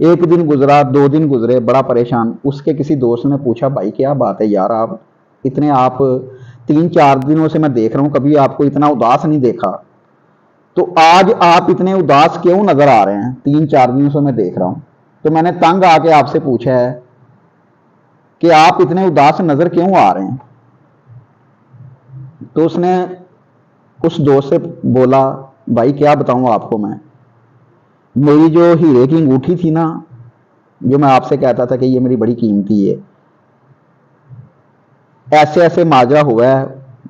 ایک دن گزرا، 2 دن گزرے، بڑا پریشان. اس کے کسی دوست نے پوچھا بھائی کیا بات ہے یار، آپ 3-4 دنوں سے میں دیکھ رہا ہوں کبھی آپ کو اتنا اداس نہیں دیکھا، تو آج آپ اتنے اداس کیوں نظر آ رہے ہیں؟ 3-4 دنوں سے میں دیکھ رہا ہوں. تو میں نے تنگ آ کے آپ سے پوچھا ہے کہ آپ اتنے اداس نظر کیوں آ رہے ہیں؟ تو اس نے اس دوست سے بولا بھائی کیا بتاؤں آپ کو، میں میری جو ہیرے کی انگوٹھی تھی نا، جو میں آپ سے کہتا تھا کہ یہ میری بڑی قیمتی ہے، ایسے ایسے ماجرا ہوا ہے.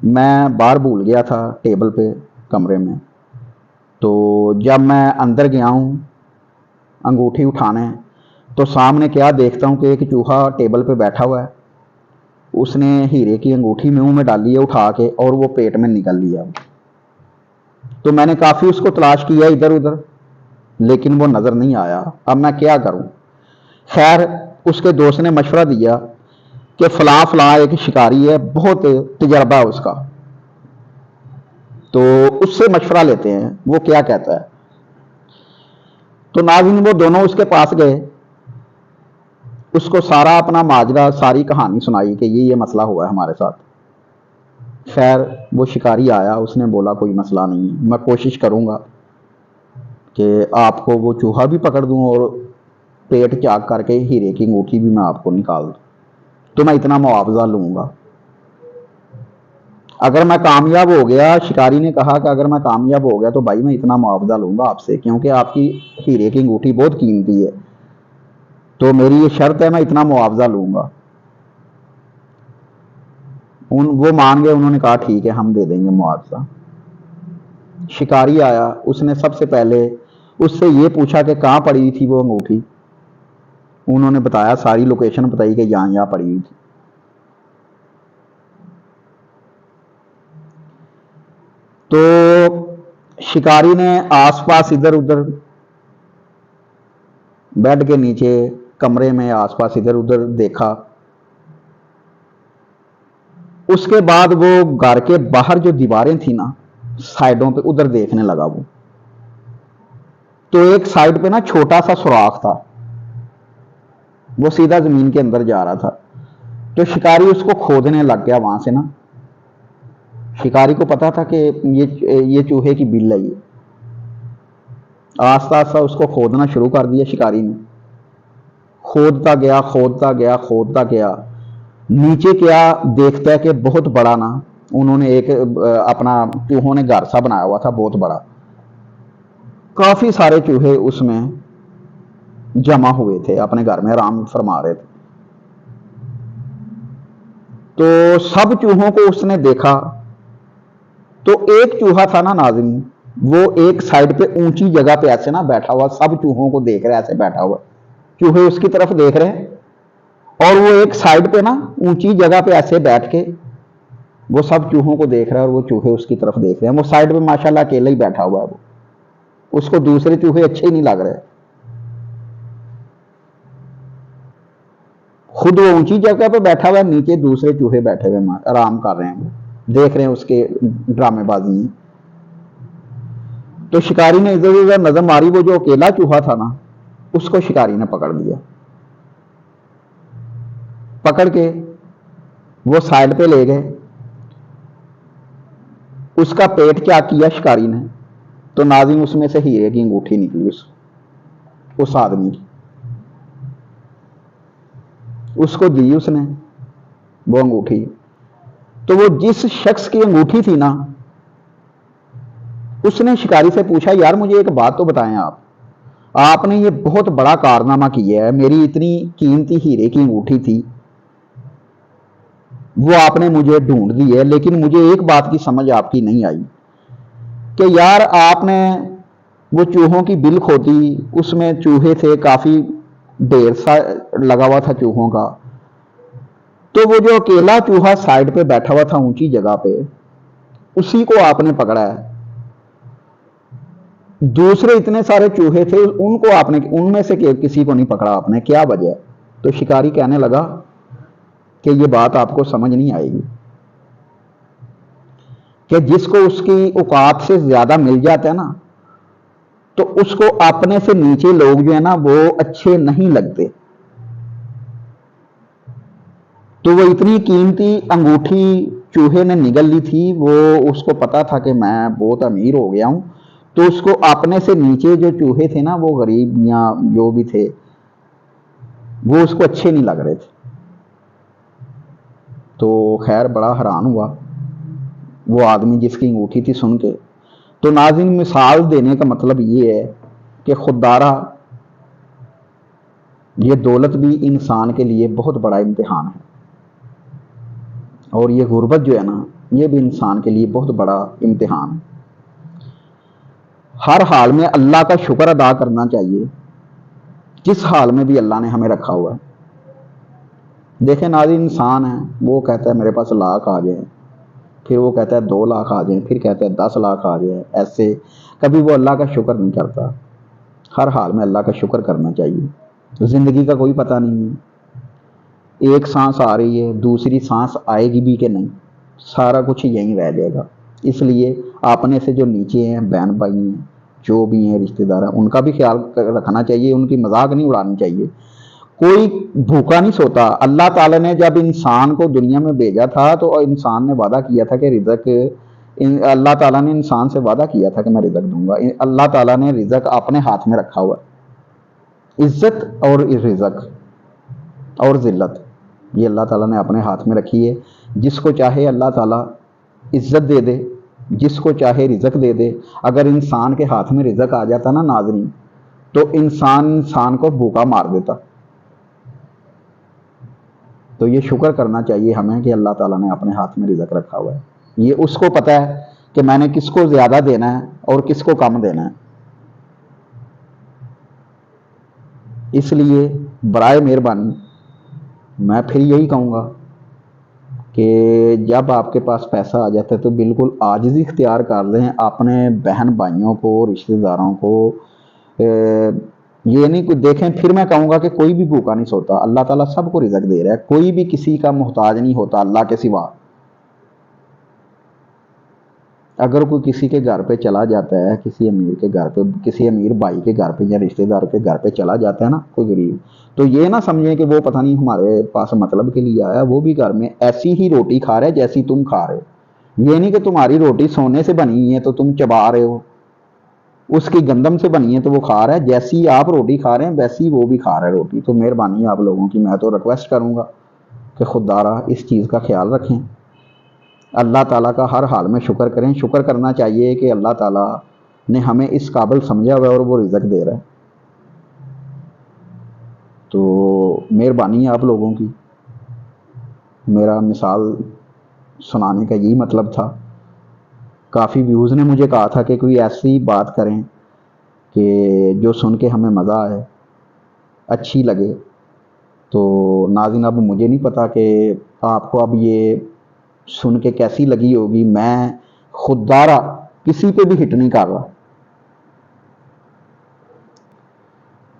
میں باہر بھول گیا تھا ٹیبل پہ کمرے میں، تو جب میں اندر گیا ہوں انگوٹھی اٹھانے، تو سامنے کیا دیکھتا ہوں کہ ایک چوہا ٹیبل پہ بیٹھا ہوا ہے. اس نے ہیرے کی انگوٹھی منہ میں ڈالی ہے اٹھا کے، اور وہ پیٹ میں نکل لیا. تو میں نے کافی اس کو تلاش کیا ادھر ادھر، لیکن وہ نظر نہیں آیا. اب میں کیا کروں؟ خیر اس کے دوست نے مشورہ دیا کہ فلاں فلاں ایک شکاری ہے، بہت تجربہ ہے اس کا، تو اس سے مشورہ لیتے ہیں وہ کیا کہتا ہے. تو ناظرین وہ دونوں اس کے پاس گئے، اس کو سارا اپنا ماجرا، ساری کہانی سنائی کہ یہ مسئلہ ہوا ہے ہمارے ساتھ. خیر وہ شکاری آیا، اس نے بولا کوئی مسئلہ نہیں، میں کوشش کروں گا کہ آپ کو وہ چوہا بھی پکڑ دوں اور پیٹ چاک کر کے ہیرے کی انگوٹھی بھی میں آپ کو نکال دوں، تو میں اتنا معاوضہ لوں گا. اگر میں کامیاب ہو گیا، شکاری نے کہا کہ اگر میں کامیاب ہو گیا تو بھائی میں اتنا معاوضہ لوں گا آپ سے، کیونکہ آپ کی ہیرے کی انگوٹھی بہت قیمتی ہے، تو میری یہ شرط ہے میں اتنا معاوضہ لوں گا. وہ مان گئے، انہوں نے کہا ٹھیک ہے ہم دے دیں گے معاوضہ. شکاری آیا، اس نے سب سے پہلے اس سے یہ پوچھا کہ کہاں پڑی ہوئی تھی وہ انگوٹھی. انہوں نے بتایا، ساری لوکیشن بتائی کہ یہاں پڑی ہوئی تھی. تو شکاری نے آس پاس ادھر ادھر بیڈ کے نیچے کمرے میں آس پاس ادھر ادھر دیکھا. اس کے بعد وہ گھر کے باہر جو دیواریں تھیں نا سائڈوں پہ، ادھر دیکھنے لگا وہ. تو ایک سائڈ پہ نا چھوٹا سا سوراخ تھا، وہ سیدھا زمین کے اندر جا رہا تھا. تو شکاری اس کو کھودنے لگ گیا وہاں سے نا. شکاری کو پتا تھا کہ یہ چوہے کی بل ہے. یہ آہستہ آہستہ اس کو کھودنا شروع کر دیا شکاری نے. کھودتا گیا کھودتا گیا کھودتا گیا، نیچے کیا دیکھتا ہے کہ بہت بڑا نا، انہوں نے ایک اپنا چوہوں نے گھر سا بنایا ہوا تھا بہت بڑا. کافی سارے چوہے اس میں جمع ہوئے تھے، اپنے گھر میں آرام فرما رہے تھے. تو سب چوہوں کو اس نے دیکھا. تو ایک چوہا تھا نا ناظرین، وہ ایک سائڈ پہ اونچی جگہ پہ ایسے نا بیٹھا ہوا، سب چوہوں کو دیکھ رہا، ایسے بیٹھا ہوا، چوہے اس کی طرف دیکھ رہے ہیں، اور وہ ایک سائڈ پہ نا اونچی جگہ پہ ایسے بیٹھ کے وہ سب چوہوں کو دیکھ رہا ہے، اور وہ چوہے اس کی طرف دیکھ رہے ہیں. وہ سائڈ پہ ماشاءاللہ اکیلا ہی بیٹھا ہوا ہے. وہ اس کو دوسرے چوہے اچھے ہی نہیں لگ رہے. خود وہ اونچی جگہ پہ بیٹھا ہوا ہے، نیچے دوسرے چوہے بیٹھے ہوئے آرام کر رہے ہیں، وہ دیکھ رہے ہیں اس کے ڈرامے بازی میں. تو شکاری نے ادھر ادھر نظر ماری، وہ جو اکیلا چوہا تھا نا اس کو شکاری نے پکڑ لیا. پکڑ کے وہ سائڈ پہ لے گئے، اس کا پیٹ کیا کیا شکاری نے، تو ناظرین اس میں سے ہیرے کی انگوٹھی نکلی اس آدمی کی. اس کو دی اس نے وہ انگوٹھی. تو وہ جس شخص کی انگوٹھی تھی نا، اس نے شکاری سے پوچھا یار مجھے ایک بات تو بتائیں، آپ نے یہ بہت بڑا کارنامہ کیا ہے، میری اتنی قیمتی ہیرے کی انگوٹھی تھی وہ آپ نے مجھے ڈھونڈ دی ہے، لیکن مجھے ایک بات کی سمجھ آپ کی نہیں آئی کہ یار آپ نے وہ چوہوں کی بل کھودی، اس میں چوہے تھے، کافی ڈھیر سا لگا ہوا تھا چوہوں کا، تو وہ جو اکیلا چوہا سائڈ پہ بیٹھا ہوا تھا اونچی جگہ پہ، اسی کو آپ نے پکڑا ہے، دوسرے اتنے سارے چوہے تھے ان کو آپ نے، ان میں سے کسی کو نہیں پکڑا آپ نے، کیا وجہ ہے؟ تو شکاری کہنے لگا کہ یہ بات آپ کو سمجھ نہیں آئے گی کہ جس کو اس کی اوقات سے زیادہ مل جاتا ہے نا تو اس کو اپنے سے نیچے لوگ جو ہے نا وہ اچھے نہیں لگتے. تو وہ اتنی قیمتی انگوٹھی چوہے نے نگل لی تھی، وہ اس کو پتا تھا کہ میں بہت امیر ہو گیا ہوں، تو اس کو اپنے سے نیچے جو چوہے تھے نا، وہ غریب یا جو بھی تھے، وہ اس کو اچھے نہیں لگ رہے تھے. تو خیر بڑا حیران ہوا وہ آدمی جس کی انگوٹھی تھی سن کے. تو ناظرین، مثال دینے کا مطلب یہ ہے کہ خوددارہ یہ دولت بھی انسان کے لیے بہت بڑا امتحان ہے، اور یہ غربت جو ہے نا یہ بھی انسان کے لیے بہت بڑا امتحان ہے. ہر حال میں اللہ کا شکر ادا کرنا چاہیے، جس حال میں بھی اللہ نے ہمیں رکھا ہوا ہے. دیکھیں ناظرین، انسان ہے، وہ کہتا ہے میرے پاس لاکھ آ جائیں، پھر وہ کہتا ہے 2 لاکھ آ جائیں، پھر کہتا ہے 10 لاکھ آ جائیں. ایسے کبھی وہ اللہ کا شکر نہیں کرتا. ہر حال میں اللہ کا شکر کرنا چاہیے. زندگی کا کوئی پتہ نہیں ہے، ایک سانس آ رہی ہے، دوسری سانس آئے گی بھی کہ نہیں، سارا کچھ یہیں رہ جائے گا. اس لیے اپنے سے جو نیچے ہیں، بہن بھائی ہیں، جو بھی ہیں رشتہ دار ہیں، ان کا بھی خیال رکھنا چاہیے، ان کی مذاق نہیں اڑانی چاہیے. کوئی بھوکا نہیں سوتا. اللہ تعالیٰ نے جب انسان کو دنیا میں بھیجا تھا تو انسان نے وعدہ کیا تھا کہ رزق، اللہ تعالیٰ نے انسان سے وعدہ کیا تھا کہ میں رزق دوں گا. اللہ تعالیٰ نے رزق اپنے ہاتھ میں رکھا ہوا ہے. عزت اور رزق اور ذلت یہ اللہ تعالیٰ نے اپنے ہاتھ میں رکھی ہے. جس کو چاہے اللہ تعالیٰ عزت دے دے، جس کو چاہے رزق دے دے. اگر انسان کے ہاتھ میں رزق آ جاتا نا ناظرین، تو انسان کو بھوکا مار دیتا. تو یہ شکر کرنا چاہیے ہمیں کہ اللہ تعالیٰ نے اپنے ہاتھ میں رزق رکھا ہوا ہے. یہ اس کو پتہ ہے کہ میں نے کس کو زیادہ دینا ہے اور کس کو کم دینا ہے. اس لیے برائے مہربانی میں پھر یہی کہوں گا کہ جب آپ کے پاس پیسہ آ جاتا ہے تو بالکل عاجزی اختیار کر لیں اپنے بہن بھائیوں کو، رشتہ داروں کو. یہ نہیں کوئی دیکھیں، پھر میں کہوں گا کہ کوئی بھی بھوکا نہیں سوتا. اللہ تعالیٰ سب کو رزق دے رہا ہے، کوئی بھی کسی کا محتاج نہیں ہوتا اللہ کے سوا. اگر کوئی کسی کے گھر پہ چلا جاتا ہے، کسی امیر کے گھر پہ، کسی امیر بھائی کے گھر پہ یا رشتہ دار کے گھر پہ چلا جاتا ہے نا کوئی غریب، تو یہ نہ سمجھیں کہ وہ پتہ نہیں ہمارے پاس مطلب کے لیے آیا. وہ بھی گھر میں ایسی ہی روٹی کھا رہا ہے جیسی تم کھا رہے ہو. یہ نہیں کہ تمہاری روٹی سونے سے بنی ہے تو تم چبا رہے ہو، اس کی گندم سے بنی ہے تو وہ کھا رہا ہے. جیسی آپ روٹی کھا رہے ہیں ویسی وہ بھی کھا رہا ہے روٹی. تو مہربانی آپ لوگوں کی میں تو ریکویسٹ کروں گا کہ خوددارہ اس چیز کا خیال رکھیں. اللہ تعالیٰ کا ہر حال میں شکر کریں. شکر کرنا چاہیے کہ اللہ تعالیٰ نے ہمیں اس قابل سمجھا ہوا ہے اور وہ رزق دے رہا ہے. تو مہربانی ہے آپ لوگوں کی. میرا مثال سنانے کا یہی مطلب تھا. کافی ویوز نے مجھے کہا تھا کہ کوئی ایسی بات کریں کہ جو سن کے ہمیں مزہ آئے، اچھی لگے. تو ناظرین، اب مجھے نہیں پتا کہ آپ کو اب یہ سن کے کیسی لگی ہوگی. میں خوددارہ کسی پہ بھی ہٹ نہیں کر رہا.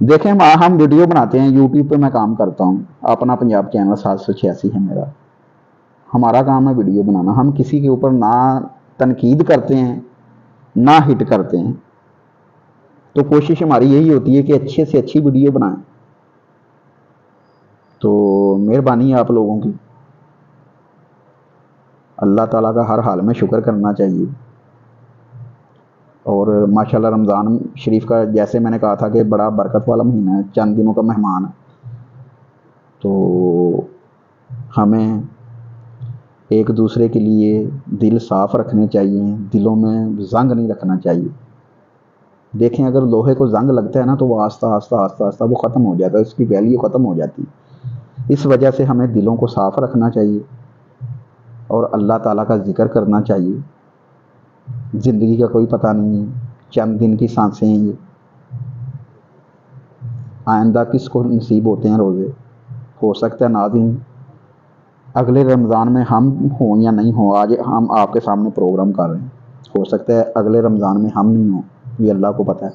دیکھیں ہم ویڈیو بناتے ہیں، یوٹیوب پہ میں کام کرتا ہوں، اپنا پنجاب چینل 786 ہے میرا. ہمارا کام ہے ویڈیو بنانا. ہم کسی کے اوپر نہ تنقید کرتے ہیں نہ ہٹ کرتے ہیں. تو کوشش ہماری یہی ہوتی ہے کہ اچھے سے اچھی ویڈیو بنائیں. تو مہربانی ہے آپ لوگوں کی. اللہ تعالیٰ کا ہر حال میں شکر کرنا چاہیے. اور ماشاءاللہ رمضان شریف کا جیسے میں نے کہا تھا کہ بڑا برکت والا مہینہ ہے، چند دنوں کا مہمان ہے. تو ہمیں ایک دوسرے کے لیے دل صاف رکھنے چاہیے، دلوں میں زنگ نہیں رکھنا چاہیے. دیکھیں اگر لوہے کو زنگ لگتا ہے نا تو وہ آہستہ آہستہ آہستہ آہستہ وہ ختم ہو جاتا ہے، اس کی ویلیو ختم ہو جاتی. اس وجہ سے ہمیں دلوں کو صاف رکھنا چاہیے اور اللہ تعالیٰ کا ذکر کرنا چاہیے. زندگی کا کوئی پتہ نہیں ہے، چند دن کی سانسیں ہیں. یہ آئندہ کس کو نصیب ہوتے ہیں روزے. ہو سکتا ہے ناظرین اگلے رمضان میں ہم ہوں یا نہیں ہوں. آج ہم آپ کے سامنے پروگرام کر رہے ہیں، ہو سکتا ہے اگلے رمضان میں ہم نہیں ہوں، یہ اللہ کو پتہ ہے.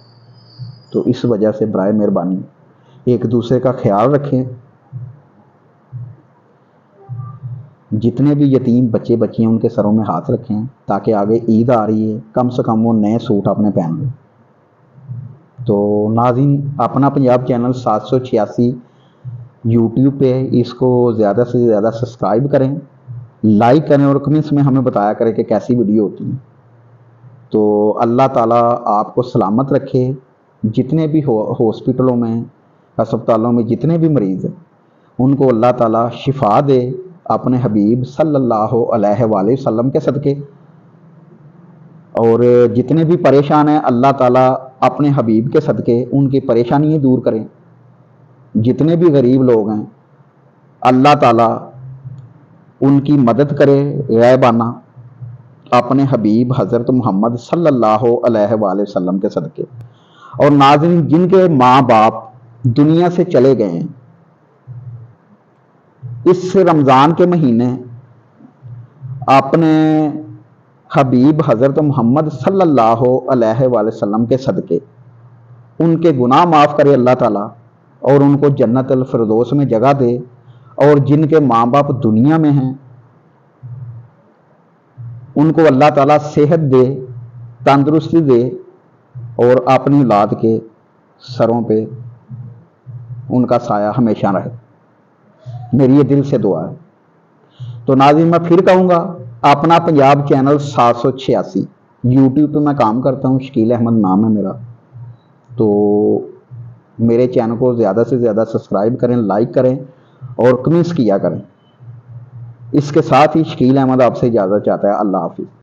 تو اس وجہ سے برائے مہربانی ایک دوسرے کا خیال رکھیں. جتنے بھی یتیم بچے بچی ہیں ان کے سروں میں ہاتھ رکھیں تاکہ آگے عید آ رہی ہے، کم سے کم وہ نئے سوٹ اپنے پہن لیں. تو ناظرین اپنا پنجاب چینل 786 یوٹیوب پہ ہے، اس کو زیادہ سے زیادہ سبسکرائب کریں، لائک کریں اور کمنٹس میں ہمیں بتایا کریں کہ کیسی ویڈیو ہوتی ہیں۔ تو اللہ تعالیٰ آپ کو سلامت رکھے، جتنے بھی ہاسپٹلوں میں ہسپتالوں میں جتنے بھی مریض ہیں ان کو اللہ تعالیٰ شفا دے اپنے حبیب صلی اللہ علیہ وآلہ وسلم کے صدقے، اور جتنے بھی پریشان ہیں اللہ تعالیٰ اپنے حبیب کے صدقے ان کی پریشانیاں دور کریں۔ جتنے بھی غریب لوگ ہیں اللہ تعالیٰ ان کی مدد کرے غیبانہ اپنے حبیب حضرت محمد صلی اللہ علیہ وآلہ وسلم کے صدقے۔ اور ناظرین جن کے ماں باپ دنیا سے چلے گئے ہیں، اس رمضان کے مہینے اپنے حبیب حضرت محمد صلی اللہ علیہ وآلہ وسلم کے صدقے ان کے گناہ معاف کرے اللہ تعالیٰ اور ان کو جنت الفردوس میں جگہ دے، اور جن کے ماں باپ دنیا میں ہیں ان کو اللہ تعالیٰ صحت دے، تندرستی دے، اور اپنی اولاد کے سروں پہ ان کا سایہ ہمیشہ رہے، میری یہ دل سے دعا ہے۔ تو ناظرین میں پھر کہوں گا، اپنا پنجاب چینل 786 یوٹیوب پہ میں کام کرتا ہوں، شکیل احمد نام ہے میرا۔ تو میرے چینل کو زیادہ سے زیادہ سبسکرائب کریں، لائک کریں اور کمنٹس کیا کریں۔ اس کے ساتھ ہی شکیل احمد آپ سے اجازت چاہتا ہے۔ اللہ حافظ۔